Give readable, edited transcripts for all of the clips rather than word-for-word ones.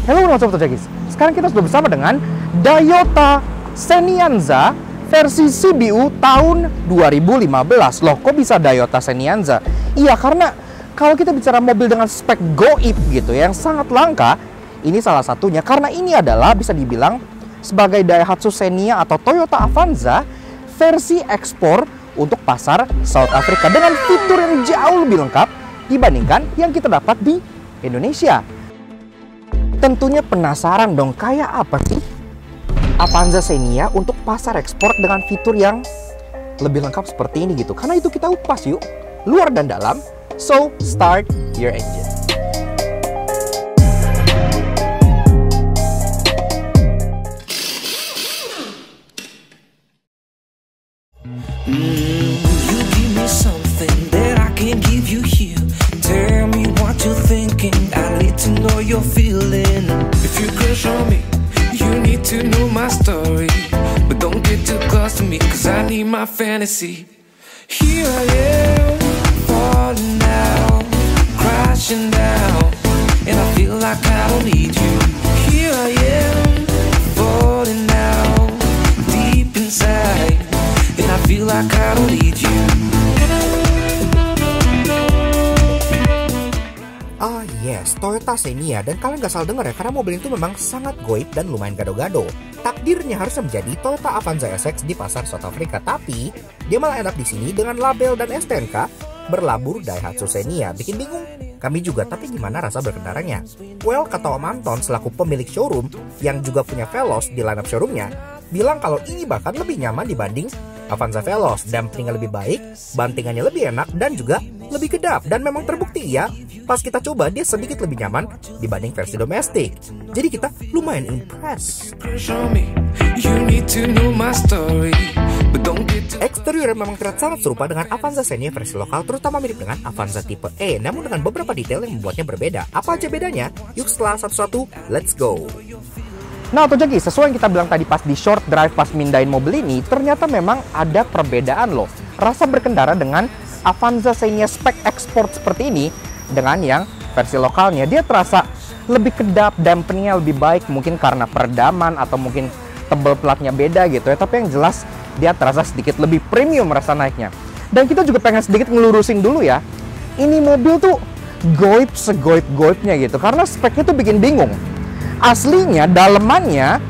Halo Sobat Tojagis, sekarang kita sudah bersama dengan Toyota Senianza versi CBU tahun 2015. Loh, kok bisa Toyota Senianza? Iya, karena kalau kita bicara mobil dengan spek goib gitu yang sangat langka, ini salah satunya karena ini adalah bisa dibilang sebagai Daihatsu Xenia atau Toyota Avanza versi ekspor untuk pasar South Africa dengan fitur yang jauh lebih lengkap dibandingkan yang kita dapat di Indonesia. Tentunya penasaran dong, kayak apa sih Avanza Xenia untuk pasar ekspor dengan fitur yang lebih lengkap seperti ini gitu. Karena itu kita upas yuk, luar dan dalam. So, start your engine. You give me something that I can't give you here. Tell me what you're thinking, I need to know you're feeling. If you crush on me, you need to know my story. But don't get too close to me, cause I need my fantasy. Here I am, falling down, crashing down, and I feel like I don't need you. Here I am, falling down, deep inside, and I feel like I don't need you. Ah yes, Toyota Xenia. Dan kalian gak salah dengar ya, karena mobil itu memang sangat goib dan lumayan gado-gado. Takdirnya harusnya menjadi Toyota Avanza SX di pasar South Africa, tapi dia malah enak di sini dengan label dan STNK berlabur Daihatsu Xenia. Bikin bingung kami juga, tapi gimana rasa berkendaranya? Well, kata Om Anton selaku pemilik showroom yang juga punya Veloz di lineup showroomnya, bilang kalau ini bahkan lebih nyaman dibanding Avanza Veloz. Dampingnya lebih baik, bantingannya lebih enak, dan juga lebih kedap. Dan memang terbukti ya, pas kita coba dia sedikit lebih nyaman dibanding versi domestik. Jadi kita lumayan impress. Eksteriornya memang terlihat sangat serupa dengan Avanza Xenia versi lokal, terutama mirip dengan Avanza tipe E, namun dengan beberapa detail yang membuatnya berbeda. Apa aja bedanya? Yuk setelah satu-satu, let's go! Nah, Tojagi, sesuai yang kita bilang tadi pas di short drive pas mindahin mobil ini, ternyata memang ada perbedaan loh. Rasa berkendara dengan Avanza Xenia spek ekspor seperti ini dengan yang versi lokalnya, dia terasa lebih kedap, dampingnya lebih baik, mungkin karena peredaman atau mungkin tebel platnya beda gitu ya. Tapi yang jelas dia terasa sedikit lebih premium rasa naiknya. Dan kita juga pengen sedikit ngelurusin dulu ya, ini mobil tuh goib segoib-goibnya gitu, karena speknya tuh bikin bingung. Aslinya, dalemannya,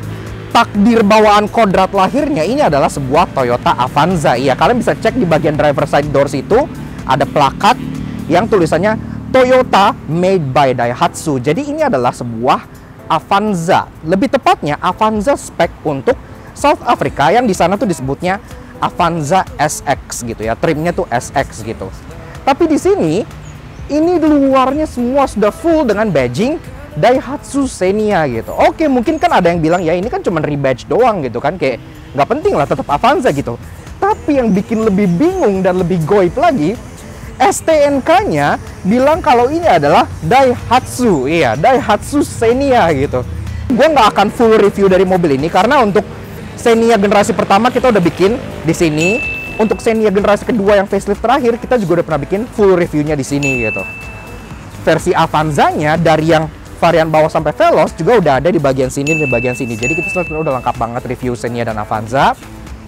takdir bawaan kodrat lahirnya ini adalah sebuah Toyota Avanza. Iya, kalian bisa cek di bagian driver side doors itu ada plakat yang tulisannya Toyota made by Daihatsu. Jadi ini adalah sebuah Avanza. Lebih tepatnya Avanza spek untuk South Africa yang di sana tuh disebutnya Avanza SX gitu ya. Trimnya tuh SX gitu. Tapi di sini ini luarnya semua sudah full dengan badging Daihatsu Xenia gitu. Oke, mungkin kan ada yang bilang ya ini kan cuma rebadge doang gitu kan, kayak nggak penting lah, tetap Avanza gitu. Tapi yang bikin lebih bingung dan lebih goib lagi, STNK-nya bilang kalau ini adalah Daihatsu. Iya, Daihatsu Xenia gitu. Gue nggak akan full review dari mobil ini karena untuk Xenia generasi pertama kita udah bikin di sini. Untuk Xenia generasi kedua yang facelift terakhir kita juga udah pernah bikin full reviewnya di sini gitu. Versi Avanzanya dari yang varian bawah sampai Veloz juga udah ada di bagian sini dan di bagian sini. Jadi kita sebenarnya udah lengkap banget review Xenia dan Avanza.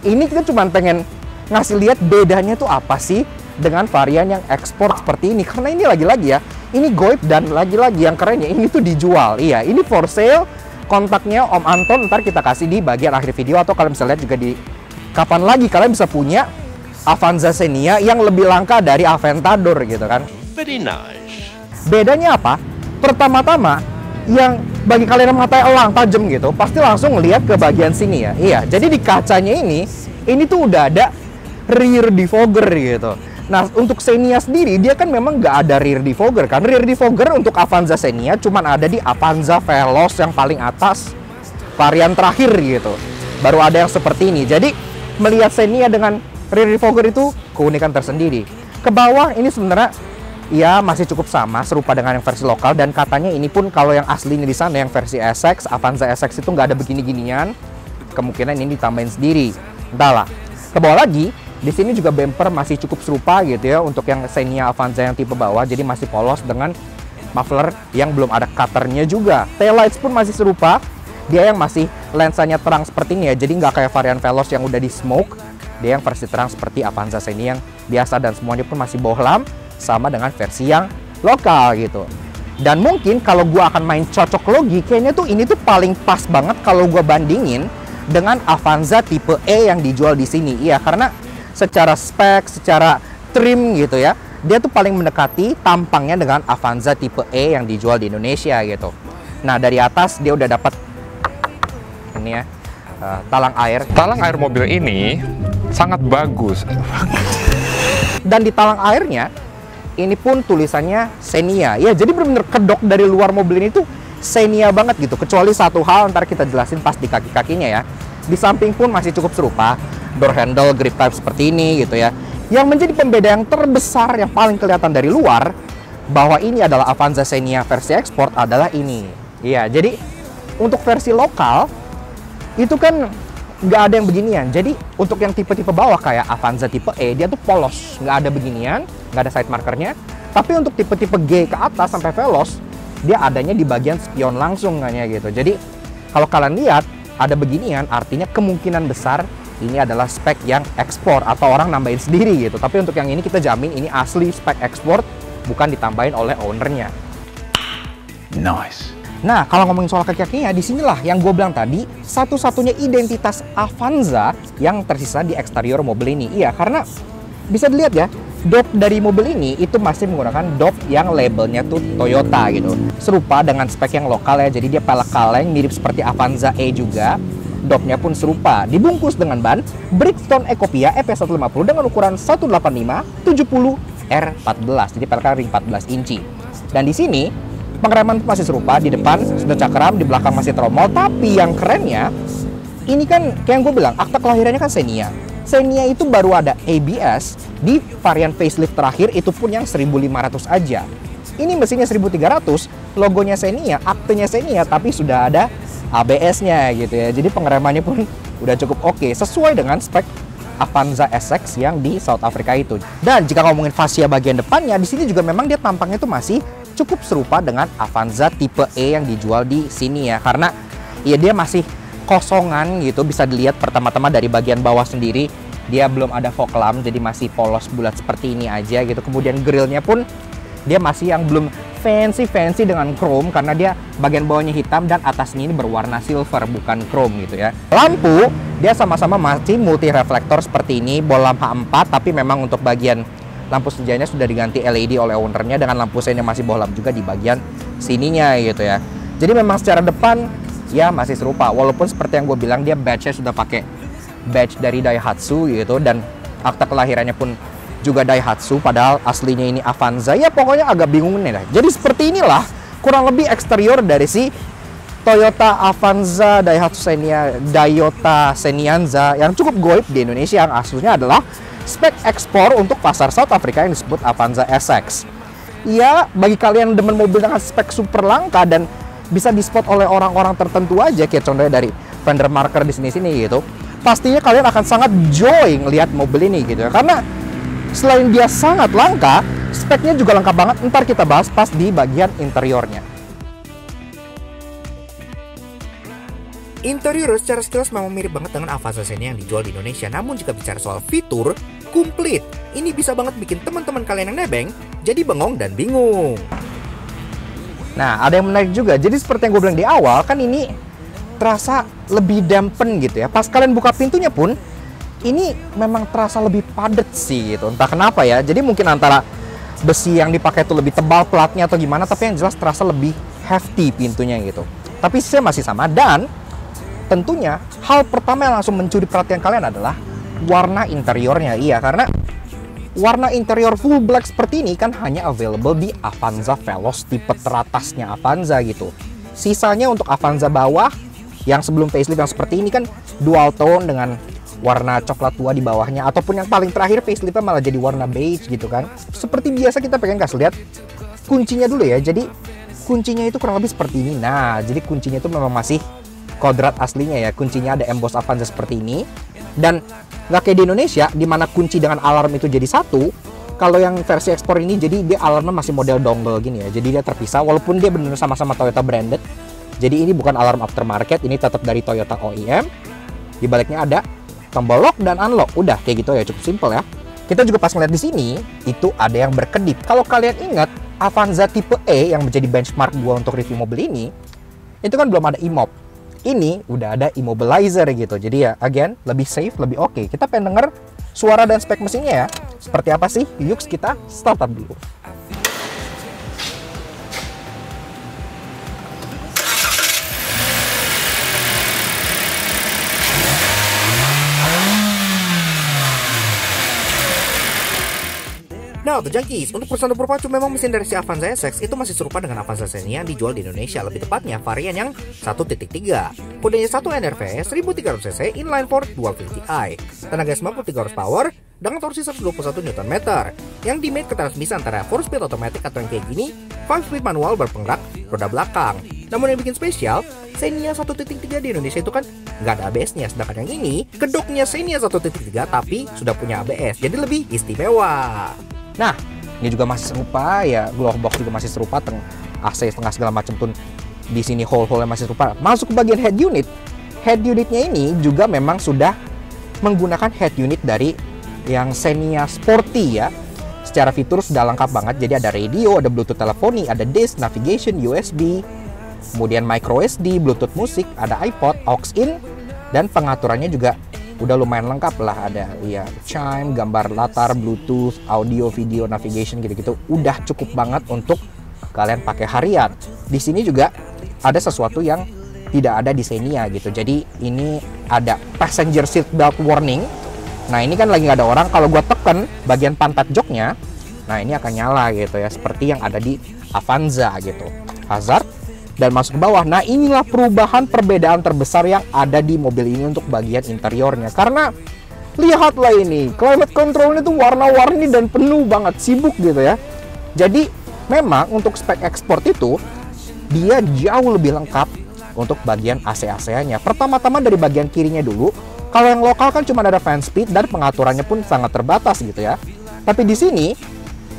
Ini kita cuma pengen ngasih lihat bedanya tuh apa sih dengan varian yang ekspor seperti ini. Karena ini lagi-lagi ya, ini goib dan lagi-lagi yang kerennya ini tuh dijual. Iya, ini for sale. Kontaknya Om Anton ntar kita kasih di bagian akhir video, atau kalian bisa lihat juga di kapan lagi kalian bisa punya Avanza Xenia yang lebih langka dari Aventador gitu kan. Very nice. Bedanya apa? Pertama-tama, yang bagi kalian yang matanya elang tajam gitu, pasti langsung ngelihat ke bagian sini ya. Iya, jadi di kacanya ini tuh udah ada rear defogger gitu. Nah, untuk Xenia sendiri, dia kan memang nggak ada rear defogger kan. Rear defogger untuk Avanza Xenia cuman ada di Avanza Veloz yang paling atas, varian terakhir gitu. Baru ada yang seperti ini. Jadi, melihat Xenia dengan rear defogger itu keunikan tersendiri. Ke bawah ini sebenarnya ya masih cukup sama, serupa dengan yang versi lokal, dan katanya ini pun kalau yang aslinya di sana yang versi SX, Avanza SX itu nggak ada begini-ginian, kemungkinan ini ditambahin sendiri. Entahlah. Ke bawah lagi, di sini juga bumper masih cukup serupa gitu ya untuk yang Xenia Avanza yang tipe bawah, jadi masih polos dengan muffler yang belum ada cutternya juga. Taillights pun masih serupa, dia yang masih lensanya terang seperti ini ya, jadi nggak kayak varian Veloz yang udah di smoke. Dia yang versi terang seperti Avanza Xenia yang biasa, dan semuanya pun masih bohlam sama dengan versi yang lokal gitu. Dan mungkin kalau gua akan main cocok logi, kayaknya tuh ini tuh paling pas banget kalau gua bandingin dengan Avanza tipe E yang dijual di sini. Iya, karena secara spek, secara trim gitu ya, dia tuh paling mendekati tampangnya dengan Avanza tipe E yang dijual di Indonesia gitu. Nah, dari atas dia udah dapat ini ya, talang air. Talang air mobil ini sangat bagus. Dan di talang airnya ini pun tulisannya Xenia. Ya, jadi benar-benar kedok dari luar mobil ini tuh Xenia banget gitu. Kecuali satu hal, ntar kita jelasin pas di kaki-kakinya ya. Di samping pun masih cukup serupa. Door handle, grip type seperti ini gitu ya. Yang menjadi pembeda yang terbesar yang paling kelihatan dari luar bahwa ini adalah Avanza Xenia versi ekspor adalah ini. Iya, jadi untuk versi lokal itu kan nggak ada yang beginian. Jadi untuk yang tipe-tipe bawah kayak Avanza tipe E, dia tuh polos, nggak ada beginian, nggak ada side markernya. Tapi untuk tipe-tipe G ke atas sampai Veloz, dia adanya di bagian spion langsung kayaknya gitu. Jadi kalau kalian lihat ada beginian, artinya kemungkinan besar ini adalah spek yang ekspor atau orang nambahin sendiri gitu. Tapi untuk yang ini kita jamin ini asli spek ekspor, bukan ditambahin oleh ownernya. Nice. Nah, kalau ngomongin soal kaki-kakinya, disinilah yang gue bilang tadi, satu-satunya identitas Avanza yang tersisa di eksterior mobil ini. Iya, karena bisa dilihat ya, dop dari mobil ini itu masih menggunakan dop yang labelnya tuh Toyota gitu. Serupa dengan spek yang lokal ya, jadi dia pelek kaleng, mirip seperti Avanza E juga. Dopnya pun serupa, dibungkus dengan ban Bridgestone Ecopia EP150 dengan ukuran 185/70R14, jadi peleknya ring 14 inci. Dan di sini pengereman masih serupa, di depan sudah cakram, di belakang masih tromol. Tapi yang kerennya, ini kan kayak yang gue bilang, akta kelahirannya kan Xenia. Xenia itu baru ada ABS di varian facelift terakhir, itu pun yang 1.500 aja. Ini mesinnya 1.300, logonya Xenia, aktenya Xenia, tapi sudah ada ABS-nya gitu ya. Jadi pengeremannya pun udah cukup oke, sesuai dengan spek Avanza SX yang di South Africa itu. Dan jika ngomongin fascia bagian depannya, di sini juga memang dia tampangnya itu masih cukup serupa dengan Avanza tipe E yang dijual di sini ya. Karena ya dia masih kosongan gitu, bisa dilihat pertama-tama dari bagian bawah sendiri dia belum ada fog lamp, jadi masih polos bulat seperti ini aja gitu. Kemudian grillnya pun dia masih yang belum fancy dengan chrome, karena dia bagian bawahnya hitam dan atasnya ini berwarna silver bukan chrome gitu ya. Lampu dia sama-sama masih multi reflektor seperti ini, bohlam H4, tapi memang untuk bagian lampu sejanya sudah diganti LED oleh ownernya, dengan lampu seinnya masih bohlam juga di bagian sininya gitu ya. Jadi memang secara depan ya masih serupa, walaupun seperti yang gue bilang dia badge-nya sudah pakai badge dari Daihatsu gitu, dan akta kelahirannya pun juga Daihatsu, padahal aslinya ini Avanza. Ya pokoknya agak bingung nih lah. Jadi seperti inilah kurang lebih eksterior dari si Toyota Avanza Daihatsu Xenianza yang cukup goib di Indonesia, yang aslinya adalah spek ekspor untuk pasar South Africa yang disebut Avanza SX. Ya, bagi kalian yang demen mobil dengan spek super langka dan bisa di-spot oleh orang-orang tertentu aja, kayak contohnya dari fender marker di sini-sini gitu, pastinya kalian akan sangat joy ngelihat mobil ini gitu ya. Karena selain dia sangat langka, speknya juga lengkap banget. Ntar kita bahas pas di bagian interiornya. Interior secara sekilas memang mirip banget dengan Avanza Xenia yang dijual di Indonesia. Namun jika bicara soal fitur, komplit. Ini bisa banget bikin teman-teman kalian yang nebeng jadi bengong dan bingung. Nah, ada yang menarik juga. Jadi seperti yang gue bilang di awal, kan ini terasa lebih dampen gitu ya. Pas kalian buka pintunya pun, ini memang terasa lebih padat sih gitu. Entah kenapa ya. Jadi mungkin antara besi yang dipakai itu lebih tebal platnya atau gimana, tapi yang jelas terasa lebih hefty pintunya gitu. Tapi saya masih sama. Dan tentunya hal pertama yang langsung mencuri perhatian kalian adalah warna interiornya. Iya, karena warna interior full black seperti ini kan hanya available di Avanza Veloz tipe teratasnya Avanza gitu. Sisanya untuk Avanza bawah yang sebelum facelift yang seperti ini kan dual tone dengan warna coklat tua di bawahnya, ataupun yang paling terakhir faceliftnya malah jadi warna beige gitu kan. Seperti biasa kita pengen kasih lihat kuncinya dulu ya. Jadi kuncinya itu kurang lebih seperti ini. Nah, jadi kuncinya itu memang masih kodrat aslinya ya. Kuncinya ada emboss Avanza seperti ini. Dan nggak kayak di Indonesia, di mana kunci dengan alarm itu jadi satu. Kalau yang versi ekspor ini, jadi dia alarmnya masih model dongle gini ya. Jadi dia terpisah, walaupun dia benar sama-sama Toyota branded. Jadi ini bukan alarm aftermarket, ini tetap dari Toyota OEM. Di baliknya ada tombol lock dan unlock. Udah kayak gitu ya, cukup simple ya. Kita juga pas ngeliat di sini, itu ada yang berkedip. Kalau kalian ingat, Avanza tipe E yang menjadi benchmark gua untuk review mobil ini, itu kan belum ada e-mob. Ini udah ada immobilizer gitu. Jadi ya, again, lebih safe, lebih oke. Kita pengen denger suara dan spek mesinnya ya. Seperti apa sih? Yuk kita start up dulu. Nah, untuk junkies, untuk perusahaan berpacu memang mesin dari si Avanza SX itu masih serupa dengan Avanza Xenia yang dijual di Indonesia, lebih tepatnya varian yang 1.3. Kodenya 1 NRV 1300cc inline 4 dual VTI, tenaga 93 horsepower dengan torsi 121 Nm, yang di-made ketransmisi antara 4-speed automatic atau yang kayak gini, 5-speed manual berpenggerak roda belakang. Namun yang bikin spesial, Xenia 1.3 di Indonesia itu kan nggak ada ABS-nya, sedangkan yang ini kedoknya Xenia 1.3 tapi sudah punya ABS, jadi lebih istimewa. Nah, ini juga masih serupa ya, glove box juga masih serupa, AC setengah segala macam pun di sini hole-hole masih serupa. Masuk ke bagian head unit. Head unitnya ini juga memang sudah menggunakan head unit dari yang Xenia Sporty ya. Secara fitur sudah lengkap banget. Jadi ada radio, ada Bluetooth teleponi, ada disk, navigation, USB, kemudian micro SD, Bluetooth musik, ada iPod, aux in, dan pengaturannya juga udah lumayan lengkap lah, ada ya chime, gambar latar, Bluetooth, audio, video, navigation gitu-gitu. Udah cukup banget untuk kalian pakai harian. Di sini juga ada sesuatu yang tidak ada di Xenia gitu. Jadi ini ada passenger seat belt warning. Nah, ini kan lagi nggak ada orang. Kalau gua tekan bagian pantat joknya, nah ini akan nyala gitu ya, seperti yang ada di Avanza gitu. Hazard dan masuk ke bawah. Nah, inilah perbedaan terbesar yang ada di mobil ini untuk bagian interiornya. Karena lihatlah ini, climate controlnya tuh warna-warni dan penuh banget, sibuk gitu ya. Jadi memang untuk spek ekspor itu dia jauh lebih lengkap untuk bagian AC-AC-nya. Pertama-tama dari bagian kirinya dulu. Kalau yang lokal kan cuma ada fan speed dan pengaturannya pun sangat terbatas gitu ya. Tapi di sini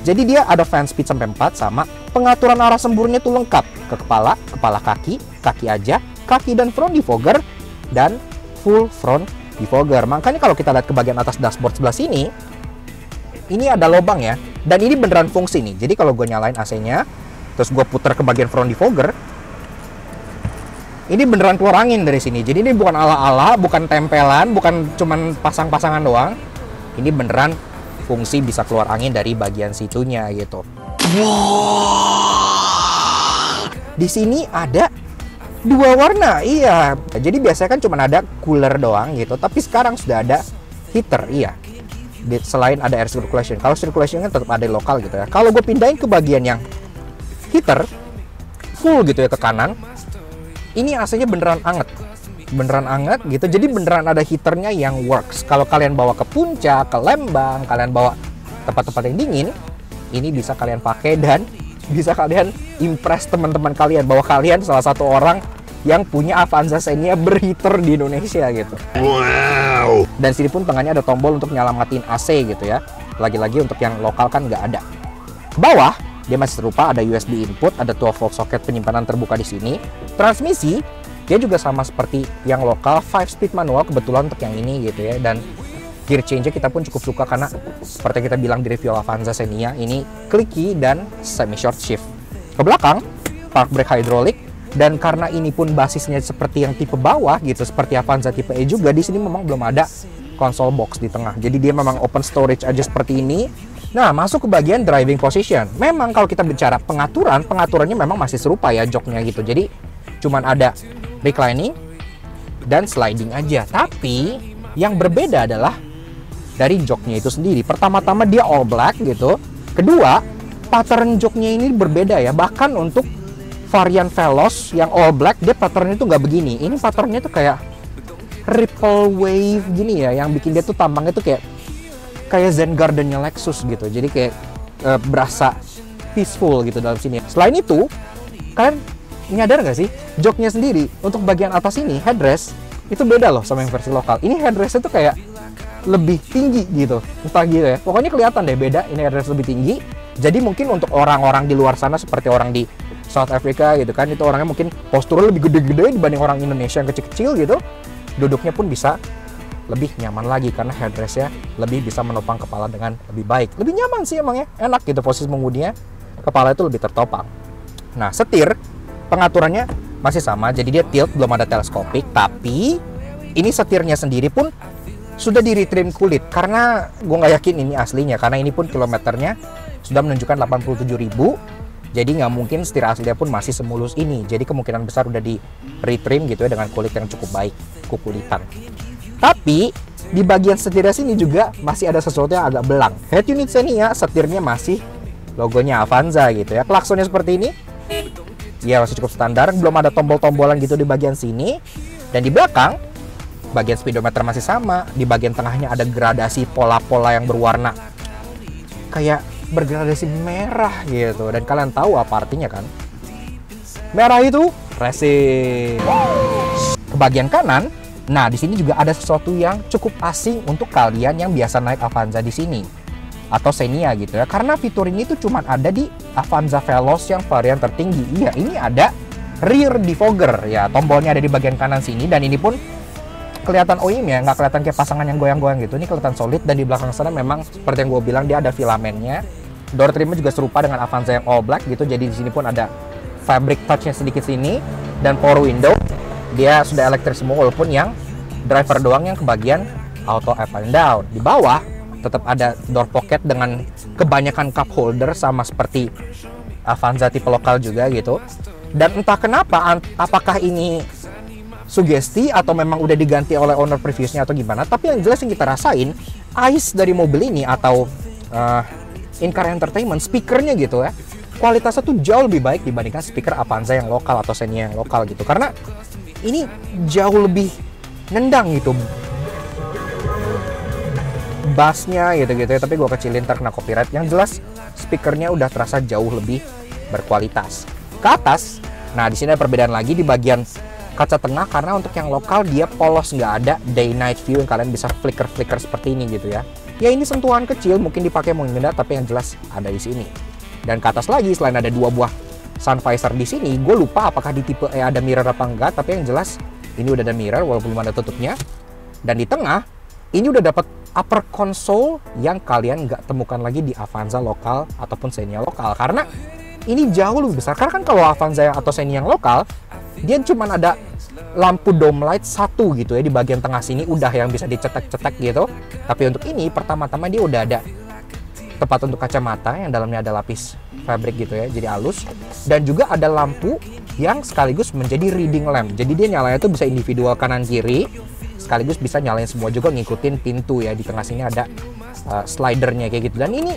jadi dia ada fan speed sampai 4 sama pengaturan arah semburnya tuh lengkap ke kepala, kepala kaki, kaki aja, kaki dan front defogger, dan full front defogger. Makanya kalau kita lihat ke bagian atas dashboard sebelah sini, ini ada lubang ya, dan ini beneran fungsi nih. Jadi kalau gue nyalain AC-nya, terus gue putar ke bagian front defogger, ini beneran keluar angin dari sini. Jadi ini bukan ala-ala, bukan tempelan, bukan cuman pasang-pasangan doang. Ini beneran fungsi bisa keluar angin dari bagian situnya gitu. Di sini ada 2 warna, iya. Jadi biasanya kan cuma ada cooler doang gitu, tapi sekarang sudah ada heater, iya. Selain ada air circulation, kalau circulation kan tetap ada lokal gitu ya. Kalau gue pindahin ke bagian yang heater, full gitu ya ke kanan, ini AC-nya beneran anget gitu. Jadi beneran ada heaternya yang works. Kalau kalian bawa ke Puncak, ke Lembang, kalian bawa tempat-tempat yang dingin, ini bisa kalian pakai dan bisa kalian impress teman-teman kalian bahwa kalian salah satu orang yang punya Avanza Xenia berheater di Indonesia gitu. Wow. Dan sini pun tengahnya ada tombol untuk nyelamatin AC gitu ya. Lagi-lagi untuk yang lokal kan nggak ada. Ke bawah dia masih serupa, ada USB input, ada 12 volt soket penyimpanan terbuka di sini. Transmisi dia juga sama seperti yang lokal, 5-speed manual kebetulan untuk yang ini gitu ya. Dan gear change-nya kita pun cukup suka karena seperti kita bilang di review Avanza Xenia, ini clicky dan semi short shift. Ke belakang, park brake hydraulic, dan karena ini pun basisnya seperti yang tipe bawah gitu, seperti Avanza tipe E juga, di sini memang belum ada console box di tengah. Jadi dia memang open storage aja seperti ini. Nah, masuk ke bagian driving position. Memang kalau kita bicara pengaturannya memang masih serupa ya joknya gitu. Jadi cuman ada reclining dan sliding aja. Tapi yang berbeda adalah dari joknya itu sendiri. Pertama-tama dia all black gitu. Kedua, pattern joknya ini berbeda ya. Bahkan untuk varian Veloz yang all black, dia patternnya tuh nggak begini. Ini patternnya tuh kayak ripple wave gini ya, yang bikin dia tuh tampangnya tuh kayak Zen Garden-nya Lexus gitu. Jadi kayak berasa peaceful gitu dalam sini. Selain itu, kalian nyadar nggak sih, joknya sendiri untuk bagian atas ini headrest itu beda loh sama yang versi lokal. Ini headrestnya tuh kayak lebih tinggi gitu, entah gitu ya. Pokoknya kelihatan deh beda, ini headrest lebih tinggi. Jadi mungkin untuk orang-orang di luar sana seperti orang di South Africa gitu kan, itu orangnya mungkin posturnya lebih gede-gede dibanding orang Indonesia yang kecil-kecil gitu. Duduknya pun bisa lebih nyaman lagi karena headrestnya lebih bisa menopang kepala dengan lebih baik. Lebih nyaman sih emangnya, enak gitu posisi mengemudinya. Kepala itu lebih tertopang. Nah, setir pengaturannya masih sama, jadi dia tilt, belum ada teleskopik. Tapi ini setirnya sendiri pun sudah di retrim kulit, karena gue nggak yakin ini aslinya, karena ini pun kilometernya sudah menunjukkan 87.000. Jadi nggak mungkin setir aslinya pun masih semulus ini. Jadi kemungkinan besar udah di retrim gitu ya, dengan kulit yang cukup baik, kukulitan. Tapi di bagian setirnya sini juga masih ada sesuatu yang agak belang. Head unit Xenia setirnya masih logonya Avanza gitu ya. Klaksonnya seperti ini. Ya masih cukup standar, belum ada tombol-tombolan gitu di bagian sini. Dan di belakang, bagian speedometer masih sama. Di bagian tengahnya ada gradasi pola-pola yang berwarna kayak bergradasi merah gitu. Dan kalian tahu apa artinya kan? Merah itu racing. Ke bagian kanan, nah di sini juga ada sesuatu yang cukup asing untuk kalian yang biasa naik Avanza di sini atau Xenia gitu ya, karena fitur ini tuh cuma ada di Avanza Veloz yang varian tertinggi. Iya, ini ada rear defogger ya, tombolnya ada di bagian kanan sini, dan ini pun kelihatan OEM ya, nggak kelihatan kayak pasangan yang goyang-goyang gitu. Ini kelihatan solid, dan di belakang sana memang seperti yang gue bilang dia ada filamennya. Door trimnya juga serupa dengan Avanza yang all black gitu, jadi di sini pun ada fabric touchnya sedikit sini, dan power window dia sudah elektrik semua, walaupun yang driver doang yang kebagian auto up and down. Di bawah tetap ada door pocket dengan kebanyakan cup holder sama seperti Avanza tipe lokal juga gitu. Dan entah kenapa, apakah ini sugesti atau memang udah diganti oleh owner previousnya atau gimana, tapi yang jelas yang kita rasain ICE dari mobil ini atau in-car entertainment, speakernya gitu ya, kualitasnya tuh jauh lebih baik dibandingkan speaker Avanza yang lokal atau Xenia yang lokal gitu, karena ini jauh lebih nendang gitu bassnya gitu ya. Tapi gue kecilin terkena copyright. Yang jelas speakernya udah terasa jauh lebih berkualitas. Ke atas, nah di sini ada perbedaan lagi di bagian kaca tengah, karena untuk yang lokal dia polos, nggak ada day night view yang kalian bisa flicker seperti ini gitu ya. Ya ini sentuhan kecil, mungkin dipakai mungkin enggak, tapi yang jelas ada di sini. Dan ke atas lagi, selain ada dua buah sun visor di sini, gue lupa apakah di tipe E ada mirror apa enggak, tapi yang jelas ini udah ada mirror walaupun belum ada tutupnya. Dan di tengah ini udah dapat upper console yang kalian nggak temukan lagi di Avanza lokal ataupun Xenia lokal, karena ini jauh lebih besar. Karena kan kalau Avanza atau Xenia yang lokal, dia cuma ada lampu dome light satu gitu ya di bagian tengah sini, udah yang bisa dicetek-cetek gitu. Tapi untuk ini pertama-tama dia udah ada tempat untuk kacamata yang dalamnya ada lapis fabric gitu ya, jadi halus. Dan juga ada lampu yang sekaligus menjadi reading lamp, jadi dia nyalanya tuh bisa individual kanan kiri, sekaligus bisa nyalain semua juga ngikutin pintu ya. Di tengah sini ada slidernya kayak gitu. Dan ini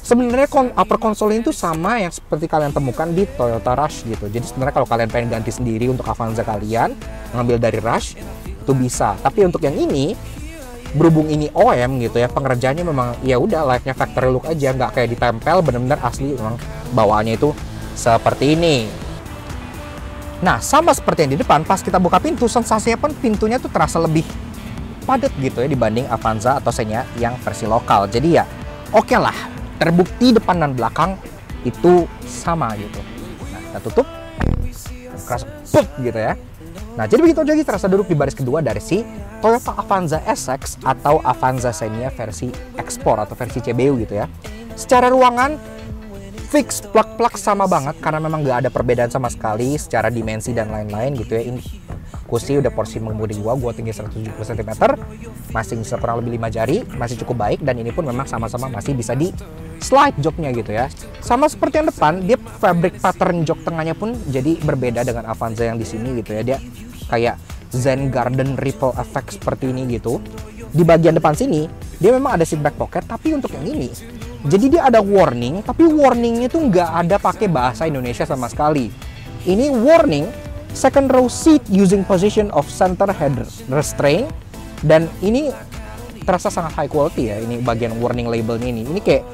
sebenarnya upper console itu sama yang seperti kalian temukan di Toyota Rush gitu. Jadi sebenarnya kalau kalian pengen ganti sendiri untuk Avanza kalian, ngambil dari Rush itu bisa. Tapi untuk yang ini, berhubung ini OM gitu ya, pengerjaannya memang ya udah layaknya factory look aja, nggak kayak ditempel, bener-bener asli memang bawaannya itu seperti ini. Nah, sama seperti yang di depan, pas kita buka pintu, sensasinya pun pintunya tuh terasa lebih padat gitu ya dibanding Avanza atau Xenia yang versi lokal. Jadi ya oke lah, terbukti depan dan belakang itu sama gitu. Nah, kita tutup, keras put gitu ya. Nah, jadi begitu aja terasa duduk di baris kedua dari si Toyota Avanza SX atau Avanza Xenia versi ekspor atau versi CBU gitu ya. Secara ruangan fix plak-plak sama banget, karena memang nggak ada perbedaan sama sekali secara dimensi dan lain-lain gitu ya. Ini kursi udah porsi mengemudi gua tinggi 170 cm, masih bisa kurang lebih 5 jari, masih cukup baik. Dan ini pun memang sama-sama masih bisa di slide joknya gitu ya. Sama seperti yang depan, dia fabric pattern jok tengahnya pun jadi berbeda dengan Avanza yang di sini gitu ya. Dia kayak Zen Garden ripple effect seperti ini gitu. Di bagian depan sini dia memang ada seat back pocket, tapi untuk yang ini jadi dia ada warning, tapi warningnya tuh nggak ada pakai bahasa Indonesia sama sekali. Ini warning second row seat using position of center head restraint, dan ini terasa sangat high quality ya. Ini bagian warning labelnya ini kayak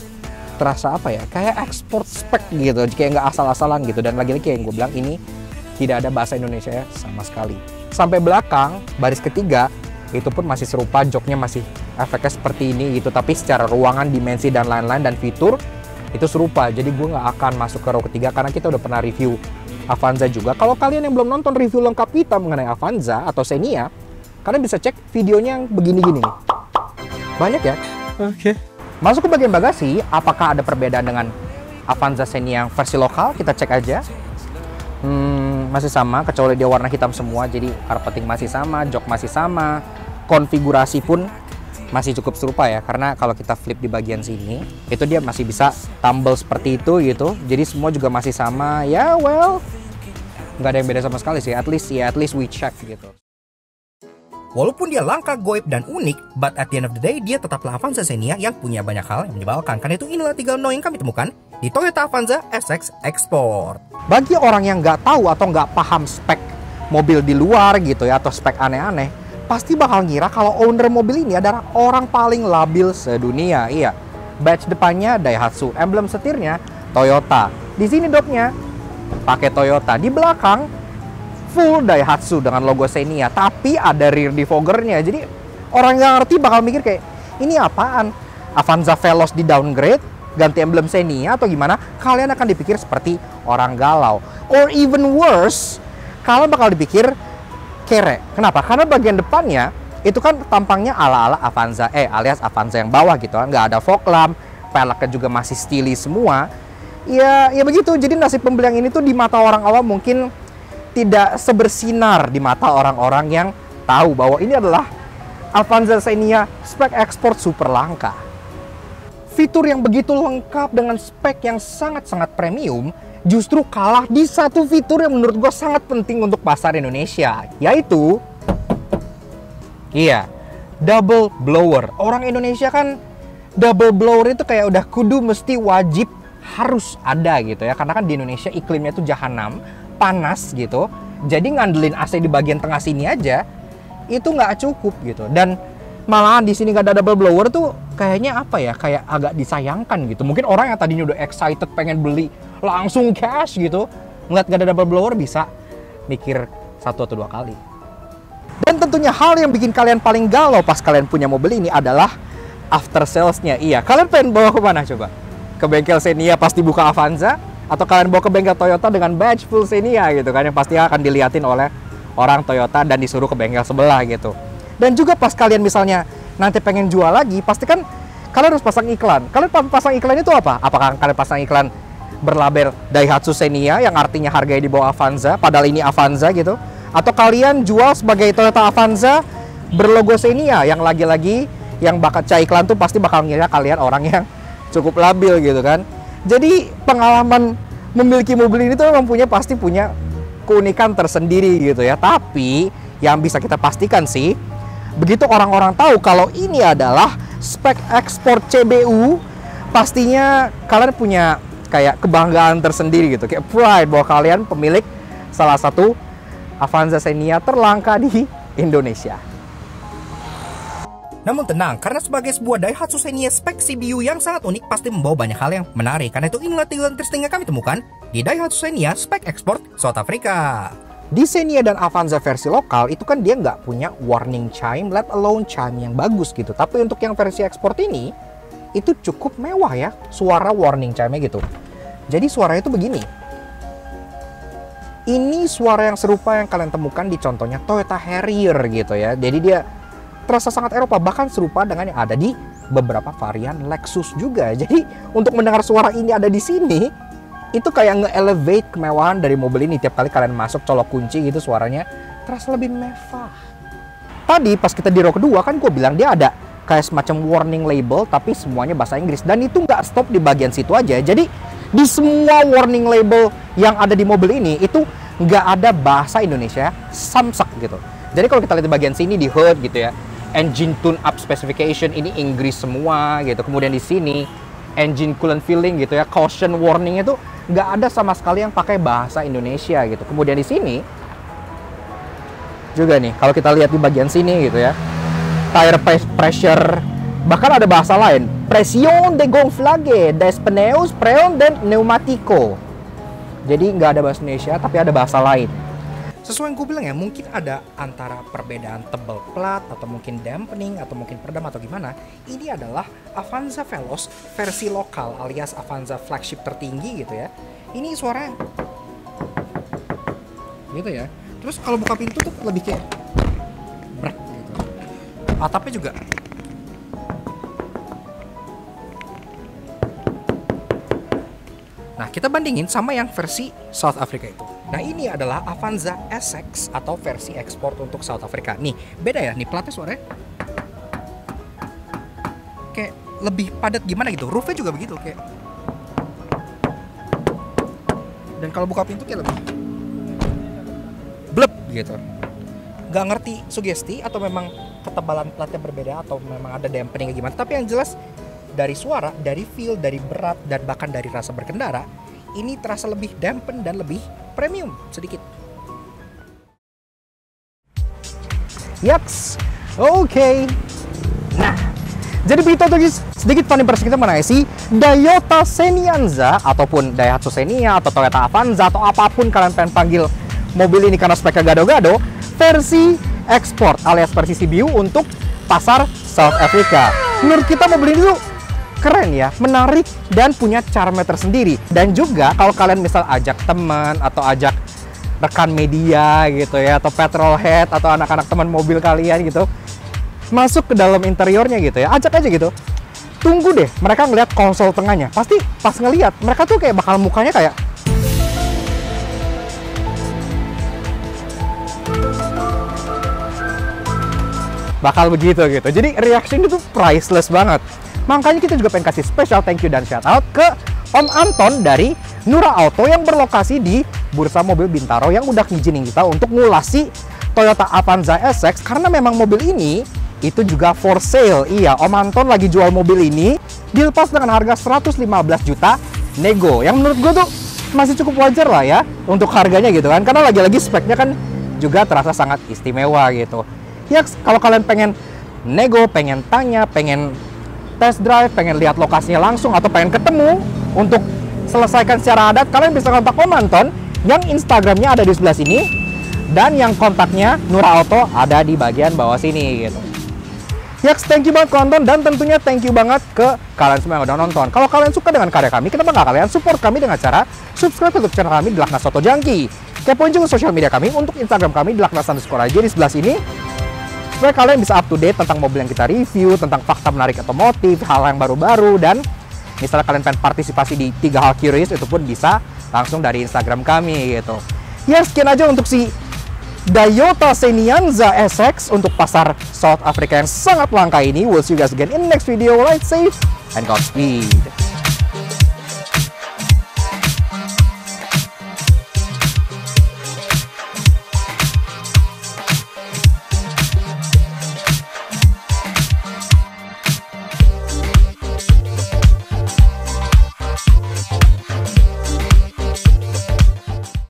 terasa apa ya, kayak export spec gitu, kayak nggak asal-asalan gitu. Dan lagi-lagi yang gue bilang, ini tidak ada bahasa Indonesia ya sama sekali. Sampai belakang baris ketiga itu pun masih serupa, joknya masih efeknya seperti ini gitu, tapi secara ruangan, dimensi dan lain-lain dan fitur itu serupa. Jadi gue nggak akan masuk ke row ketiga karena kita udah pernah review Avanza juga. Kalau kalian yang belum nonton review lengkap kita mengenai Avanza atau Xenia, kalian bisa cek videonya yang begini-gini nih. Banyak ya. Oke. Masuk ke bagian bagasi, apakah ada perbedaan dengan Avanza Xenia yang versi lokal? Kita cek aja. Masih sama, kecuali dia warna hitam semua, jadi carpeting masih sama, jok masih sama, konfigurasi pun masih cukup serupa ya, karena kalau kita flip di bagian sini, itu dia masih bisa tumble seperti itu gitu, jadi semua juga masih sama, ya well, nggak ada yang beda sama sekali sih, at least we check gitu. Walaupun dia langka, goib, dan unik, but at the end of the day, dia tetaplah Avanza Xenia yang punya banyak hal yang menyebalkan. Karena itu inilah 3 no yang kami temukan di Toyota Avanza SX Export. Bagi orang yang nggak tahu atau nggak paham spek mobil di luar gitu ya, atau spek aneh-aneh, pasti bakal ngira kalau owner mobil ini adalah orang paling labil sedunia. Iya, badge depannya Daihatsu, emblem setirnya Toyota. Di sini dopnya pakai Toyota, di belakang full Daihatsu dengan logo Xenia, tapi ada rear defoggernya. Jadi orang yang ngerti bakal mikir kayak, ini apaan? Avanza Veloz di downgrade, ganti emblem Xenia atau gimana? Kalian akan dipikir seperti orang galau. Or even worse, kalian bakal dipikir kere. Kenapa? Karena bagian depannya itu kan tampangnya ala-ala Avanza alias Avanza yang bawah gitu kan. Nggak ada fog lamp, peleknya juga masih steely semua. Ya begitu. Jadi nasib pembeli yang ini tuh di mata orang awam mungkin tidak sebersinar di mata orang-orang yang tahu bahwa ini adalah Avanza Xenia spek ekspor super langka. Fitur yang begitu lengkap dengan spek yang sangat-sangat premium justru kalah di satu fitur yang menurut gue sangat penting untuk pasar Indonesia, yaitu double blower. Orang Indonesia kan double blower itu kayak udah kudu mesti wajib harus ada gitu ya, karena kan di Indonesia iklimnya tuh jahanam, panas gitu, jadi ngandelin AC di bagian tengah sini aja itu nggak cukup gitu. Dan malahan di sini nggak ada double blower tuh kayaknya apa ya, kayak agak disayangkan gitu. Mungkin orang yang tadinya udah excited pengen beli langsung cash gitu, ngeliat nggak ada double blower bisa mikir 1 atau 2 kali. Dan tentunya hal yang bikin kalian paling galau pas kalian punya mobil ini adalah after salesnya. Iya, kalian pengen bawa kemana coba? Ke bengkel Xenia pasti buka Avanza, atau kalian bawa ke bengkel Toyota dengan badge full Xenia gitu kan, yang pasti akan diliatin oleh orang Toyota dan disuruh ke bengkel sebelah gitu. Dan juga pas kalian misalnya nanti pengen jual lagi, pasti kan kalian harus pasang iklan. Kalian pasang iklan itu apa? Apakah kalian pasang iklan berlabel Daihatsu Xenia yang artinya harganya di bawah Avanza, padahal ini Avanza gitu? Atau kalian jual sebagai Toyota Avanza berlogo Xenia yang lagi-lagi yang baca iklan tuh pasti bakal ngira kalian orang yang cukup labil gitu kan? Jadi pengalaman memiliki mobil ini tuh memang pasti punya keunikan tersendiri gitu ya. Tapi yang bisa kita pastikan sih, begitu orang-orang tahu kalau ini adalah spek ekspor CBU, pastinya kalian punya kayak kebanggaan tersendiri gitu, kayak pride bahwa kalian pemilik salah satu Avanza Xenia terlangka di Indonesia. Namun tenang, karena sebagai sebuah Daihatsu Xenia spek CBU yang sangat unik pasti membawa banyak hal yang menarik. Karena itu inilah 3 interesting yang kami temukan di Daihatsu Xenia spek ekspor South Africa. Di Xenia dan Avanza versi lokal itu kan dia nggak punya warning chime, let alone chime yang bagus gitu. Tapi untuk yang versi ekspor ini, itu cukup mewah ya suara warning chime-nya gitu. Jadi suaranya itu begini. Ini suara yang serupa yang kalian temukan di contohnya Toyota Harrier gitu ya. Jadi dia terasa sangat Eropa, bahkan serupa dengan yang ada di beberapa varian Lexus juga. Jadi untuk mendengar suara ini ada di sini, itu kayak nge-elevate kemewahan dari mobil ini. Tiap kali kalian masuk colok kunci gitu, suaranya terasa lebih mewah. Tadi pas kita di row kedua kan gue bilang dia ada kayak semacam warning label, tapi semuanya bahasa Inggris. Dan itu nggak stop di bagian situ aja. Jadi di semua warning label yang ada di mobil ini itu nggak ada bahasa Indonesia samsak gitu. Jadi kalau kita lihat di bagian sini di hood gitu ya, engine tune up specification ini Inggris semua gitu. Kemudian di sini engine coolant filling gitu ya, caution warning itu nggak ada sama sekali yang pakai bahasa Indonesia gitu. Kemudian di sini juga nih, kalau kita lihat di bagian sini gitu ya, tire pressure, bahkan ada bahasa lain, presión de gonflage des pneus preon dan pneumatico. Jadi nggak ada bahasa Indonesia, tapi ada bahasa lain. sesuai yang gue bilang ya, mungkin ada antara perbedaan tebal plat atau mungkin dampening atau mungkin peredam atau gimana. Ini adalah Avanza Veloz versi lokal alias Avanza flagship tertinggi gitu ya. Ini suaranya gitu ya. Terus kalau buka pintu tuh lebih kayak brak gitu. Atapnya juga nah, kita bandingin sama yang versi South Africa itu. Nah, ini adalah Avanza SX atau versi ekspor untuk South Africa. Nih, beda ya, nih platnya suaranya kayak lebih padat gimana gitu. Roofnya juga begitu kayak. Dan kalau buka pintu kayak lebih blep gitu. Gak ngerti sugesti atau memang ketebalan platnya berbeda atau memang ada dampening gimana. Tapi yang jelas dari suara, dari feel, dari berat, dan bahkan dari rasa berkendara, ini terasa lebih dampen dan lebih premium sedikit. Yaks, oke. Nah, jadi begitu tuh guys, sedikit fun impression kita mengenai si Toyota Senianza ataupun Daihatsu Xenia atau Toyota Avanza atau apapun kalian pengen panggil mobil ini karena speknya gado-gado, versi ekspor alias versi CBU untuk pasar South Africa. Menurut kita mobil ini tuh keren ya, menarik dan punya charm tersendiri. Dan juga kalau kalian misal ajak teman atau ajak rekan media gitu ya, atau petrolhead atau anak-anak teman mobil kalian gitu, masuk ke dalam interiornya gitu ya, ajak aja gitu. Tunggu deh mereka ngeliat konsol tengahnya. Pasti pas ngeliat mereka tuh kayak bakal mukanya kayak bakal begitu gitu. Jadi reaction itu priceless banget. Makanya kita juga pengen kasih special thank you dan shout out ke Om Anton dari Nura Auto yang berlokasi di Bursa Mobil Bintaro yang udah ngizinin kita untuk ngulasi Toyota Avanza SX karena memang mobil ini itu juga for sale. Iya, Om Anton lagi jual mobil ini dilepas dengan harga 115 juta nego. Yang menurut gue tuh masih cukup wajar lah ya untuk harganya gitu kan. Karena lagi-lagi speknya kan juga terasa sangat istimewa gitu. Ya, kalau kalian pengen nego, pengen tanya, pengen test drive, pengen lihat lokasinya langsung, atau pengen ketemu untuk selesaikan secara adat, kalian bisa kontak Om Anton yang Instagramnya ada di sebelah sini dan yang kontaknya Nura Auto ada di bagian bawah sini gitu. Ya, thank you banget Om Anton, dan tentunya thank you banget ke kalian semua yang udah nonton. Kalau kalian suka dengan karya kami, kenapa nggak kalian support kami dengan cara subscribe YouTube channel kami di Laknas Auto Junkie. Kepoin juga sosial media kami untuk Instagram kami di Laknas_aja di sebelah sini, supaya kalian bisa up to date tentang mobil yang kita review, tentang fakta menarik otomotif, hal yang baru-baru, dan misalnya kalian pengen partisipasi di 3 hal curious, itu pun bisa langsung dari Instagram kami gitu. Ya, sekian aja untuk si Toyota Senianza SX untuk pasar South Africa yang sangat langka ini. We'll see you guys again in the next video. Ride safe and Godspeed.